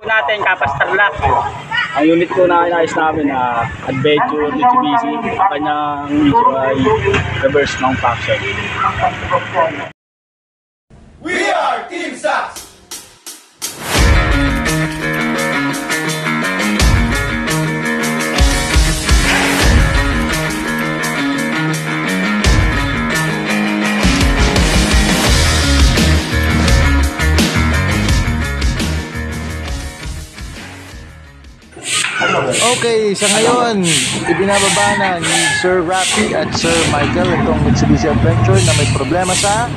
natin Kapas Tarlac. Ang unit po na inayos namin na Adventure Mitsubishi, ang kanyang issue ay reverse mount faction. We are Team Sax! Okay, sa ngayon, ibinababa na ni Sir Rafi at Sir Michael itong Mitsubishi Adventure na may problema sa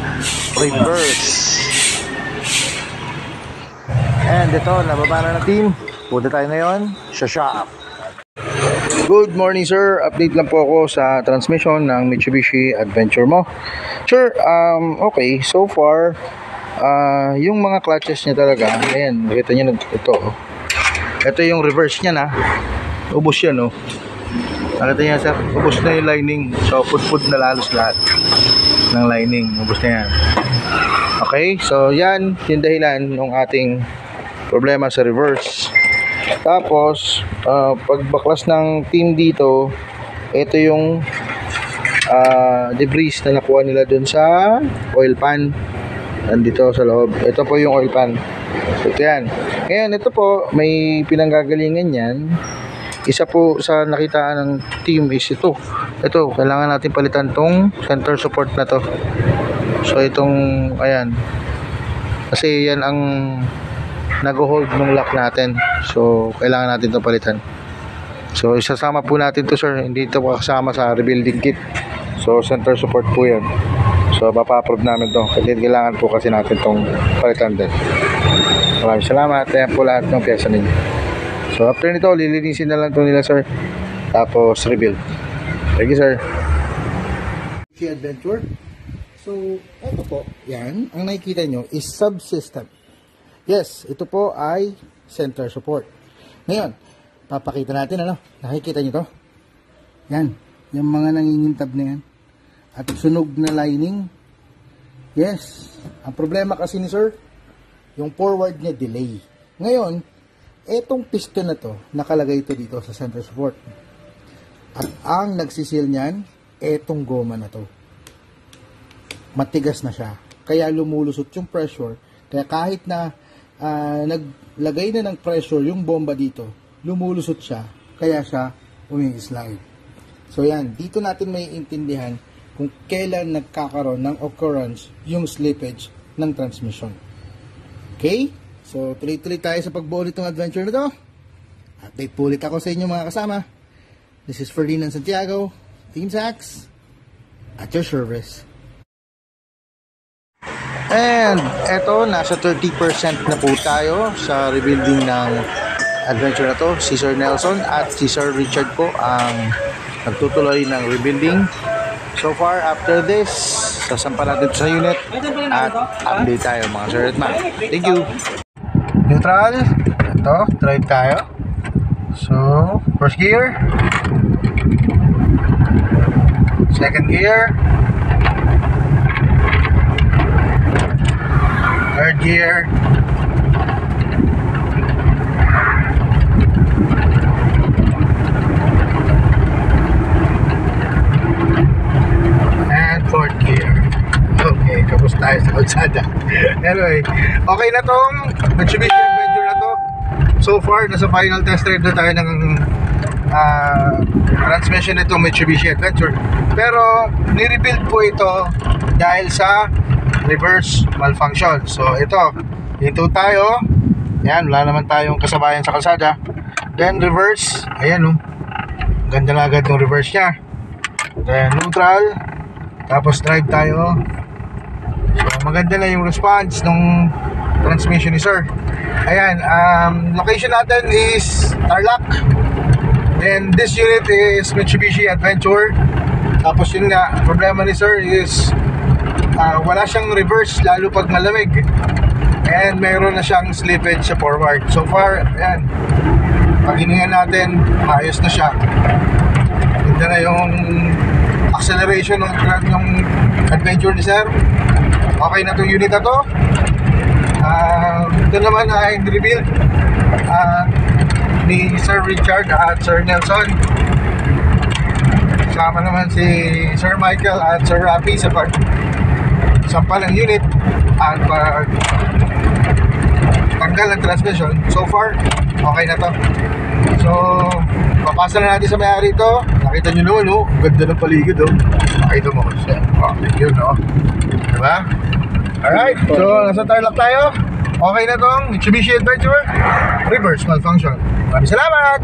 reverse. And ito, nababa na ng team. Punta tayo ngayon sa shop. Good morning, sir. Update lang po ako sa transmission ng Mitsubishi Adventure mo. Sir, okay, so far, yung mga clutches niya talaga, ayan, nakita niyo ito. Ito yung reverse niya na. Ubos yan, no? Nakita niya, sir, ubos na yung lining. So, pud-pud na lalos lahat ng lining. Ubos na yan. Okay, so yan yung dahilan ng ating problema sa reverse. Tapos, pagbaklas ng team dito, ito yung debris na nakuha nila dun sa oil pan. Nandito sa loob. Ito po yung oil pan. Ito yan. Ngayon, ito po, may pinanggagalingan yan. Isa po sa nakitaan ng team is ito. Ito, kailangan natin palitan tong center support na to. So, itong, ayan. Kasi yan ang nag-hold ng lock natin. So, kailangan natin itong palitan. So, isasama po natin to, sir. Hindi ito kasama sa rebuilding kit. So, center support po yan. So, mapa-approve namin to. Kasi kailangan po kasi natin itong palitan din. Maraming salamat. Ayan po lahat ng pyesa ninyo. So, after nito, lilinisin na lang ito nila, sir. Tapos, rebuild. Thank you, sir. Adventure. So, ito po. Yan. Ang nakikita nyo is subsystem. Yes, ito po ay center support. Ngayon, papakita natin, ano? Nakikita nyo to? Yan. Yung mga nangingintab na yan. At sunog na lining. Yes. Ang problema kasi ni sir, yung forward niya delay. Ngayon, etong piston na to, nakalagay ito dito sa center support. At ang nagsisil niyan, etong goma na to. Matigas na siya. Kaya lumulusot yung pressure. Kaya kahit na naglagay na ng pressure yung bomba dito, lumulusot siya. Kaya siya umi-slide. So yan, dito natin may intindihan kung kailan nagkakaroon ng occurrence yung slippage ng transmission. Okay? So, tuloy-tuloy tayo sa pagbuo nitong adventure na to. Update po ulit ako sa inyo mga kasama. This is Ferdinand Santiago, Team Sax, at your service. And eto, nasa 30% na po tayo sa rebuilding ng adventure na to. Si Sir Nelson at si Sir Richard po ang nagtutuloy ng rebuilding. So far, after this, sasampa natin sa unit at update tayo mga sir at ma'am. Thank you. Neutral. Ito, drive tayo. So, first gear. Second gear. Third gear. Fourth gear. Okay, kapos tayo sa kalsada. Anyway, okay na tong Mitsubishi Adventure na to. So far, nasa final test drive na tayo ng transmission nitong Mitsubishi Adventure. Pero, ni-rebuild po ito dahil sa reverse malfunction. So, ito, hinto tayo. Yan, wala naman tayong kasabayan sa kalsada. Then, reverse. Ayan, oh. Ganda na agad ng reverse niya. Then, neutral. Tapos drive tayo. So maganda na yung response ng transmission ni sir. Ayan, location natin is Tarlac. And this unit is Mitsubishi Adventure. Tapos yun nga, problema ni sir is wala siyang reverse lalo pag malamig. And mayroon na siyang slippage sa forward. So far, ayan, pag hiningan natin, maayos na siya. Ganda na yung acceleration ng adventure ni sir. Okay na itong unit na to. Ito naman ay rebuild. ni Sir Richard at Sir Nelson. Kasama naman si Sir Michael at Sir Rafi sa sampal ng unit at tanggal ng transmission. So far, okay na to. So, papasa na natin sa may-ari ito. Nakita nyo naman, oh. Ganda ng paligid, oh. Makita mo ko siya. Okay, yun, oh. Diba? Alright, so nasa tarlac tayo. Okay na tong Mitsubishi Adventurer reverse malfunction. Maraming salamat!